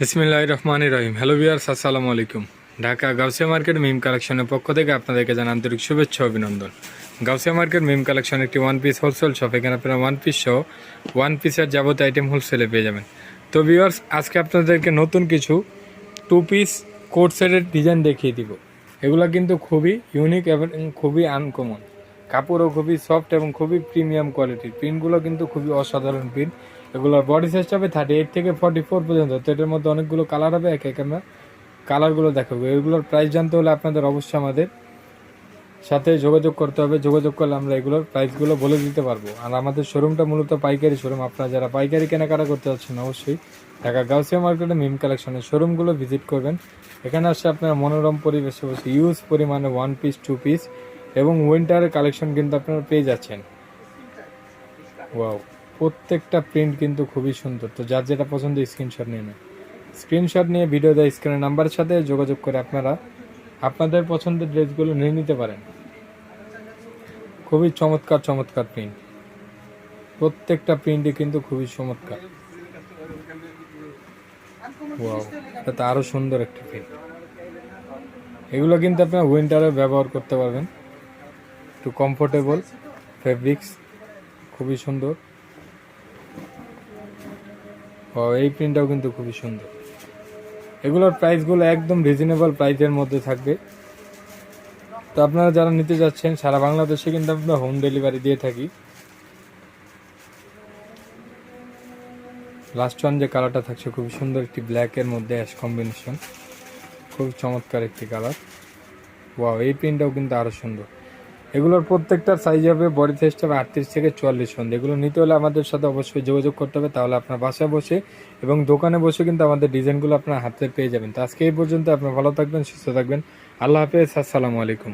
বিসমিল্লাহির রহমানির রহিম। Hello viewers, আসসালামু আলাইকুম। ঢাকা গাউসিয়া মার্কেট মিম কালেকশনের পক্ষ থেকে আপনাদেরকে জানাই আন্তরিক শুভেচ্ছা ও অভিনন্দন। গাউসিয়া মার্কেট মিম কালেকশন একটি ওয়ান পিস হোলসেল শপ। এখানে আপনারা ওয়ান পিস সহ ওয়ান পিসের যাবতীয় আইটেম হোলসেলে পেয়ে যাবেন। তো ভিউয়ার্স, আজকে আপনাদেরকে নতুন কিছু টু পিস কোট সেটের ডিজাইন দেখিয়ে দিব। এগুলো কিন্তু খুবই ইউনিক এবং খুবই আনকমন, কাপড়ও খুবই সফট এবং খুবই প্রিমিয়াম কোয়ালিটির। প্রিন্টগুলো কিন্তু খুবই অসাধারণ প্রিন্ট। এগুলোর বডি সাইজ হবে 38 থেকে 44 পর্যন্ত। তো এটার মধ্যে অনেকগুলো কালার হবে, এক এক আমরা কালারগুলো দেখাবো। এগুলোর প্রাইস জানতে হলে আপনাদের অবশ্যই আমাদের সাথে যোগাযোগ করতে হবে। যোগাযোগ করলে আমরা এগুলোর প্রাইসগুলো বলে দিতে পারবো। আর আমাদের শোরুমটা মূলত পাইকারি শোরুম। আপনারা যারা পাইকারি কেনাকাটা করতে যাচ্ছেন অবশ্যই ঢাকা গাউসিয়া মার্কেটে মিম কালেকশনের শোরুমগুলো ভিজিট করবেন। এখানে আসছে আপনারা মনোরম পরিবেশে বসে ইউজ পরিমাণে ওয়ান পিস, টু পিস এবং উইন্টারের কালেকশন কিন্তু আপনারা পেয়ে যাচ্ছেন। ওয়াও, প্রত্যেকটা প্রিন্ট কিন্তু খুবই সুন্দর। তো যার যেটা পছন্দ স্ক্রিনশট নিয়ে নেন। স্ক্রিনশট নিয়ে ভিডিও দেয় স্ক্রিনের নাম্বারের সাথে যোগাযোগ করে আপনারা আপনাদের পছন্দের ড্রেসগুলো নিয়ে নিতে পারেন। খুবই চমৎকার চমৎকার প্রিন্ট, প্রত্যেকটা প্রিন্টই কিন্তু খুবই চমৎকার। ওয়াও, এটা তো আরও সুন্দর একটা প্রিন্ট। এগুলো কিন্তু আপনারা উইন্টারে ব্যবহার করতে পারবেন। একটু কমফোর্টেবল ফেব্রিক্স, খুবই সুন্দর। ও, এই প্রিন্টটাও কিন্তু খুবই সুন্দর। এগুলোর প্রাইসগুলো একদম রিজনেবল প্রাইসের মধ্যে থাকবে। তো আপনারা যারা নিতে যাচ্ছেন সারা বাংলাদেশে কিন্তু আমরা হোম ডেলিভারি দিয়ে থাকি। লাস্ট ওয়ান যে কালারটা থাকছে খুবই সুন্দর, একটি ব্ল্যাকের মধ্যে অ্যাশ কম্বিনেশন, খুব চমৎকার একটি কালার। ওয়াও, এই প্রিন্টটাও কিন্তু আরও সুন্দর। এগুলোর প্রত্যেকটার সাইজ হবে, বডি সাইজটা হবে 38 থেকে 44 পর্যন্ত। এগুলো নিতে হলে আমাদের সাথে অবশ্যই যোগাযোগ করতে হবে, তাহলে আপনার বাসায় বসে এবং দোকানে বসে কিন্তু আমাদের ডিজাইনগুলো আপনার হাতে পেয়ে যাবেন। তো আজকে এই পর্যন্ত। আপনার ভালো থাকবেন, সুস্থ থাকবেন। আল্লাহ হাফেজ, আসসালামু আলাইকুম।